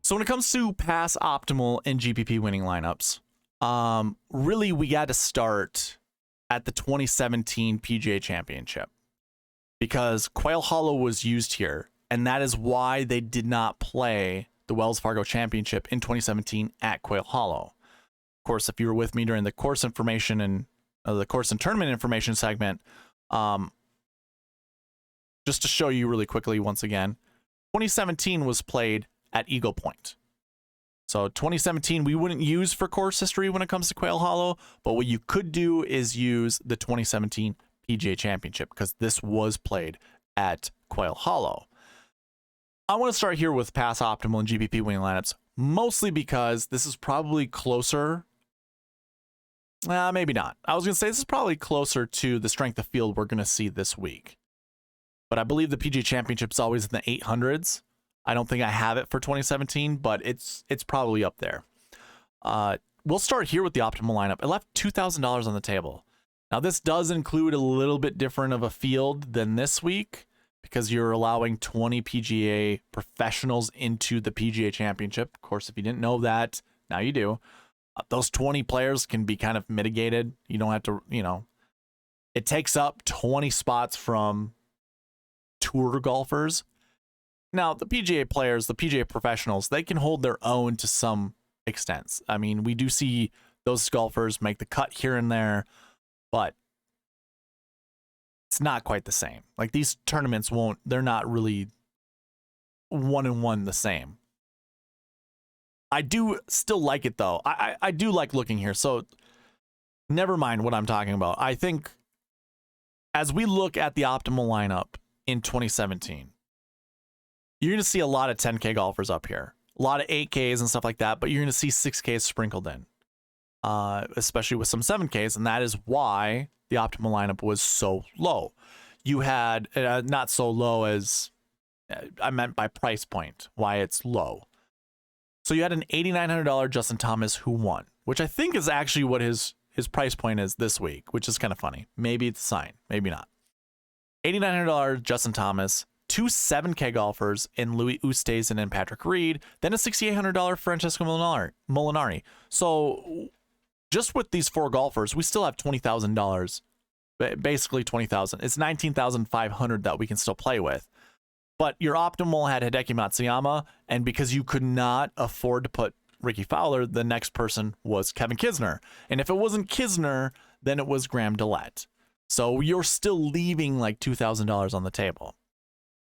So when it comes to pass optimal and GPP winning lineups, really we got to start at the 2017 PGA Championship because Quail Hollow was used here, and that is why they did not play the Wells Fargo Championship in 2017 at Quail Hollow. Of course, if you were with me during the course information and the course and tournament information segment, just to show you really quickly once again, 2017 was played at Eagle Point. So 2017 we wouldn't use for course history when it comes to Quail Hollow, but what you could do is use the 2017 PGA Championship because this was played at Quail Hollow. I want to start here with pass optimal and GPP winning lineups, mostly because this is probably closer. Maybe not. I was going to say this is probably closer to the strength of field we're going to see this week. But I believe the PGA Championship is always in the 800s. I don't think I have it for 2017, but it's probably up there. We'll start here with the optimal lineup. I left $2,000 on the table. Now, this does include a little bit different of a field than this week because you're allowing 20 PGA professionals into the PGA Championship. Of course, if you didn't know that, now you do. Those 20 players can be kind of mitigated. You don't have to, it takes up 20 spots from tour golfers. Now, the PGA players, the PGA professionals, they can hold their own to some extent. I mean, we do see those golfers make the cut here and there, but it's not quite the same. Like these tournaments they're not really 1-on-1 the same. I do still like it though. I do like looking here. So never mind what I'm talking about. I think as we look at the optimal lineup in 2017, you're going to see a lot of 10K golfers up here, a lot of 8Ks and stuff like that, but you're going to see 6Ks sprinkled in, especially with some 7Ks, and that is why the optimal lineup was so low. You had, not so low as, I meant by price point, why it's low. So you had an $8,900 Justin Thomas who won, which I think is actually what his price point is this week, which is kind of funny. Maybe it's a sign, maybe not. $8,900 Justin Thomas, 2 7K golfers in Louis Oosthuizen and Patrick Reed, then a $6,800 Francesco Molinari. So just with these 4 golfers, we still have $20,000, basically $20,000. It's $19,500 that we can still play with. But your optimal had Hideki Matsuyama, and because you could not afford to put Ricky Fowler, the next person was Kevin Kisner. And if it wasn't Kisner, then it was Graham Dillette. So you're still leaving like $2,000 on the table.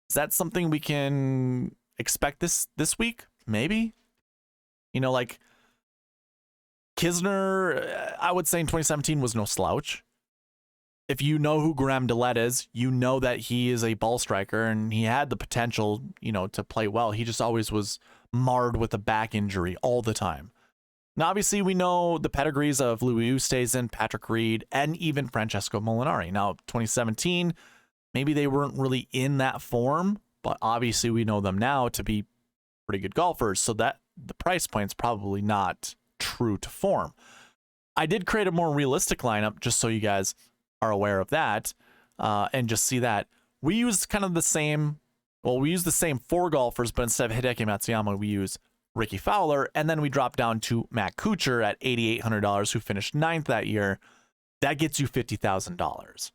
Is that something we can expect this week? Maybe. Like Kisner, I would say in 2017 was no slouch. If you know who Graham Dillette is, you know that he is a ball striker and he had the potential, to play well. He just always was marred with a back injury all the time. Now, obviously, we know the pedigrees of Louis Oosthuizen, Patrick Reed, and even Francesco Molinari. Now, 2017, maybe they weren't really in that form, but obviously we know them now to be pretty good golfers, so that the price point's probably not true to form. I did create a more realistic lineup just so you guys are aware of that, and just see that we use kind of the same. Well, we use the same 4 golfers, but instead of Hideki Matsuyama, we use Ricky Fowler, and then we drop down to Matt Kuchar at $8,800, who finished 9th that year. That gets you $50,000.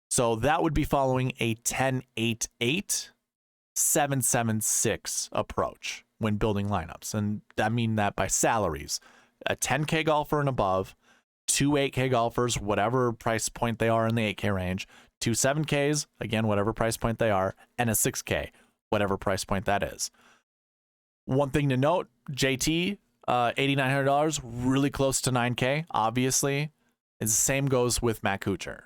So that would be following a 10-8-8-7-7-6 approach when building lineups. And I mean that by salaries. A 10K golfer and above, 2 8K golfers, whatever price point they are in the 8K range, 2 7Ks, again, whatever price point they are, and a 6K, whatever price point that is. One thing to note, JT, $8,900, really close to 9K, obviously. The same goes with Matt Kuchar.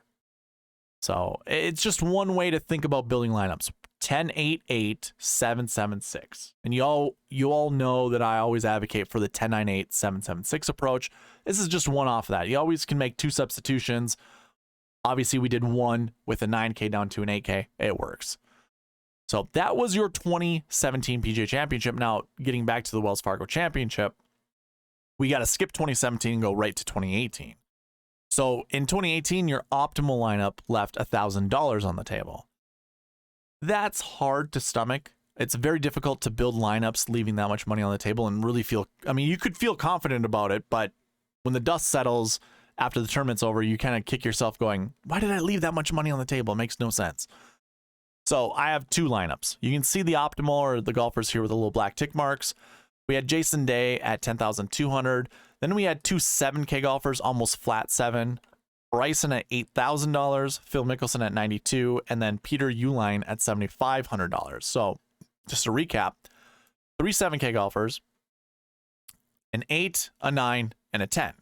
So it's just one way to think about building lineups. 10-8-8-7-7-6. And you all know that I always advocate for the 10-9-8-7-7-6 approach. This is just one off of that. You always can make 2 substitutions. Obviously, we did one with a 9K down to an 8K. It works. So that was your 2017 PGA Championship. Now, getting back to the Wells Fargo Championship, we got to skip 2017 and go right to 2018. So in 2018, your optimal lineup left $1,000 on the table. That's hard to stomach. It's very difficult to build lineups leaving that much money on the table and really feel, I mean, you could feel confident about it, but when the dust settles after the tournament's over, you kind of kick yourself going, why did I leave that much money on the table? It makes no sense. So I have two lineups. You can see the optimal or the golfers here with the little black tick marks. We had Jason Day at 10,200. Then we had two 7K golfers, almost flat 7. Bryson at $8,000, Phil Mickelson at 92, and then Peter Uihlein at $7,500. So just to recap, 3 7K golfers, an 8, a 9, and a 10.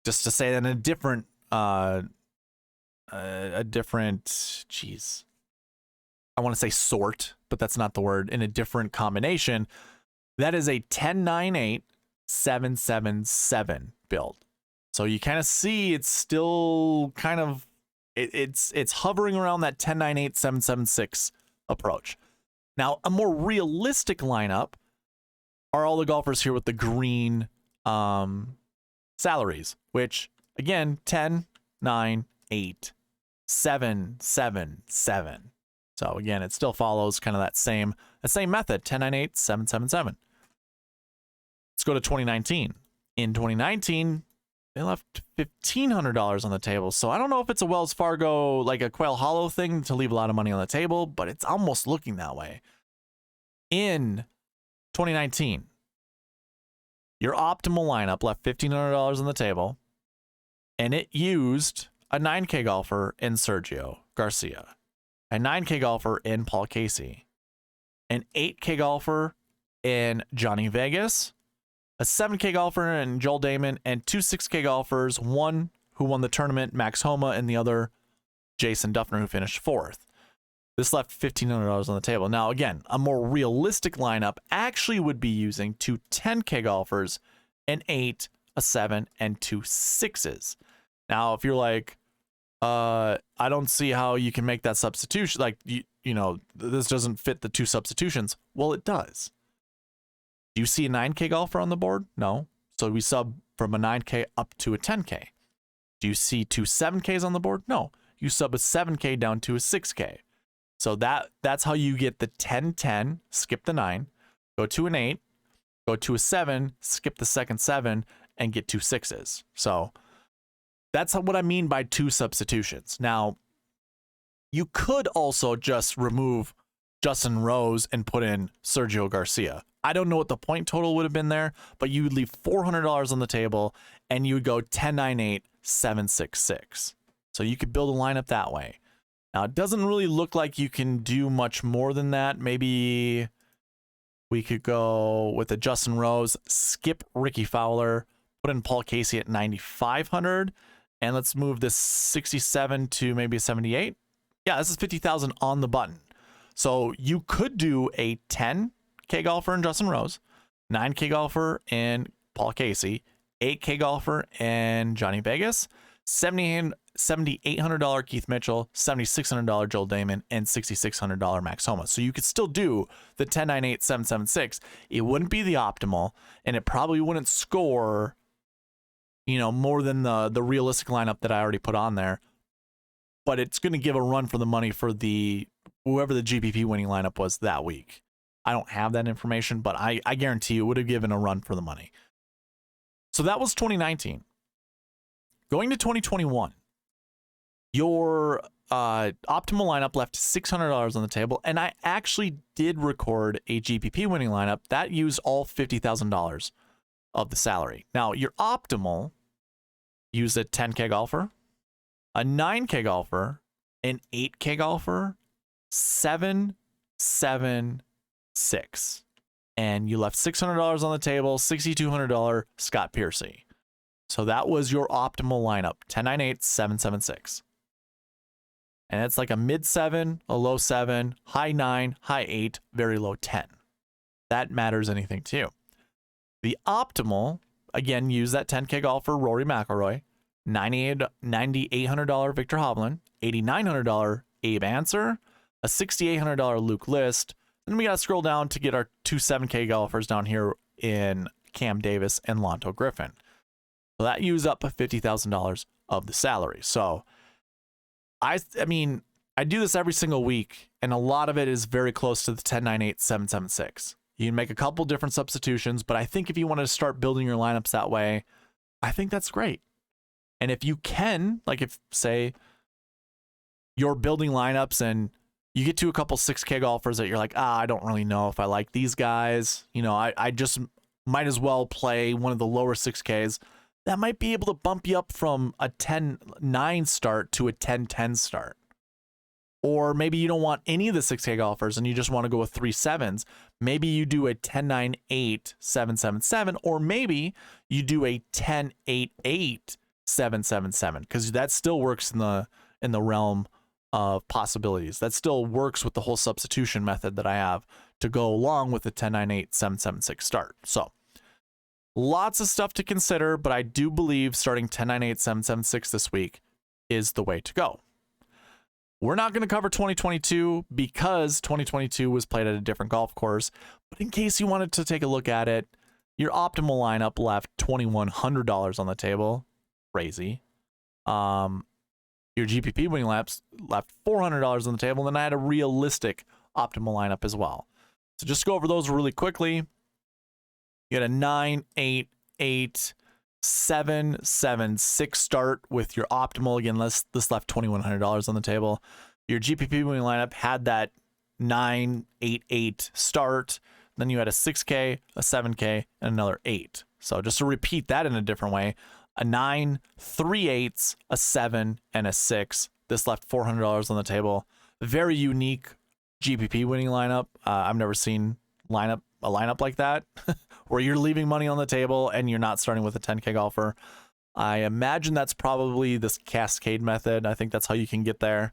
Just to say that in a different, geez, I want to say sort, but that's not the word. In a different combination, that is a 10-9-8-7-7-7 build. So you kind of see it's still kind of, it's hovering around that 10-9-8-7-7-6 approach. Now, a more realistic lineup are all the golfers here with the green salaries, which again, 10-9-8-7-7-7. So again, it still follows kind of that same method, 10-9-8-7-7-7. Let's go to 2019. In 2019, they left $1,500 on the table. So I don't know if it's a Wells Fargo, like a Quail Hollow thing to leave a lot of money on the table, but it's almost looking that way. In 2019, your optimal lineup left $1,500 on the table, and it used a 9K golfer in Sergio Garcia, a 9K golfer in Paul Casey, an 8K golfer in Johnny Vegas, a 7K golfer in Joel Damon, and 2 6K golfers, one who won the tournament, Max Homa, and the other, Jason Duffner, who finished 4th. This left $1,500 on the table. Now, again, a more realistic lineup actually would be using 2 10K golfers, an 8, a 7, and 2 6s. Now, if you're like, I don't see how you can make that substitution, like, you know, this doesn't fit the 2 substitutions. Well, it does. Do you see a 9K golfer on the board? No. So we sub from a 9K up to a 10K. Do you see 2 7Ks on the board? No. You sub a 7K down to a 6K. So that's how you get the 10-10, skip the 9, go to an 8, go to a 7, skip the second 7, and get 2 6s. So that's what I mean by 2 substitutions. Now, you could also just remove Justin Rose and put in Sergio Garcia. I don't know what the point total would have been there, but you would leave $400 on the table and you would go 10-9-8-7-6-6. So you could build a lineup that way. Now, it doesn't really look like you can do much more than that. Maybe we could go with a Justin Rose, skip Ricky Fowler, put in Paul Casey at 9,500, and let's move this 67 to maybe a 78. Yeah, this is 50,000 on the button. So you could do a 10K golfer in Justin Rose, 9K golfer in Paul Casey, 8K golfer in Johnny Vegas, $7,800 Keith Mitchell, $7,600 Joel Damon, and $6,600 Max Homa. So you could still do the 10-9-8-7-7-6. It wouldn't be the optimal, and it probably wouldn't score, you know, more than the realistic lineup that I already put on there. But it's going to give a run for the money for whoever the GPP winning lineup was that week. I don't have that information, but I guarantee you it would have given a run for the money. So that was 2019. Going to 2021, your optimal lineup left $600 on the table, and I actually did record a GPP winning lineup that used all $50,000 of the salary. Now, your optimal used a 10K golfer, a 9K golfer, an 8K golfer, 7, 7, 6. And you left $600 on the table, $6,200 Scott Piercy. So that was your optimal lineup, 10-9-8-7-7-6. And it's like a mid 7, a low 7, high 9, high 8, very low 10. That matters anything to you. The optimal, again, use that 10K golfer Rory McIlroy, $9,800 Victor Hovland, $8,900 Abe Answer, a $6,800 Luke List. Then we got to scroll down to get our 2 7K golfers down here in Cam Davis and Lonto Griffin. So that used up $50,000 of the salary. So I mean, I do this every single week, and a lot of it is very close to the 10, 9, 8, 7, 7, 6. You can make a couple different substitutions, but I think if you want to start building your lineups that way, I think that's great. And if you can, like if, say, you're building lineups and you get to a couple 6K golfers that you're like, I don't really know if I like these guys. You know, I just might as well play one of the lower 6Ks. That might be able to bump you up from a 10-9 start to a 10-10 start. Or maybe you don't want any of the 6K golfers and you just want to go with 3 7s. Maybe you do a 10-9-8, 7-7-7, or maybe you do a 10-8-8, 7-7-7, because that still works in the realm of possibilities. That still works with the whole substitution method that I have to go along with the 10-9-8, 7-7-6 start. So lots of stuff to consider, but I do believe starting 10-9-8, 7-7-6 this week is the way to go. We're not going to cover 2022 because 2022 was played at a different golf course. But in case you wanted to take a look at it, your optimal lineup left $2,100 on the table. Crazy. Your GPP winning laps left $400 on the table. And then I had a realistic optimal lineup as well. So just go over those really quickly. You had a 9, 8, 8, 7, 7, 6 start with your optimal. Again, this left $2,100 on the table. Your GPP winning lineup had that 9, 8, 8 start. Then you had a 6K, a 7K, and another 8. So just to repeat that in a different way, a 9, 3 8s, a 7, and a 6. This left $400 on the table. Very unique GPP winning lineup. I've never seen a lineup like that where you're leaving money on the table and you're not starting with a 10K golfer. I imagine that's probably this cascade method. I think that's how you can get there.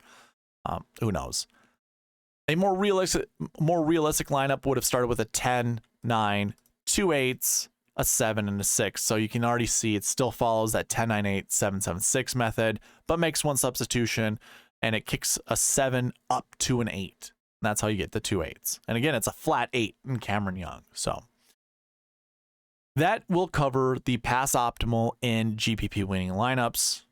Who knows? A more realistic lineup would have started with a 10, 9, 2 8s, a 7, and a 6. So you can already see it still follows that 10, 9, 8, 7, 7, 6 method, but makes one substitution and it kicks a 7 up to an 8. And that's how you get the 2 8s. And again, it's a flat 8 in Cameron Young. So that will cover the pass optimal and GPP winning lineups.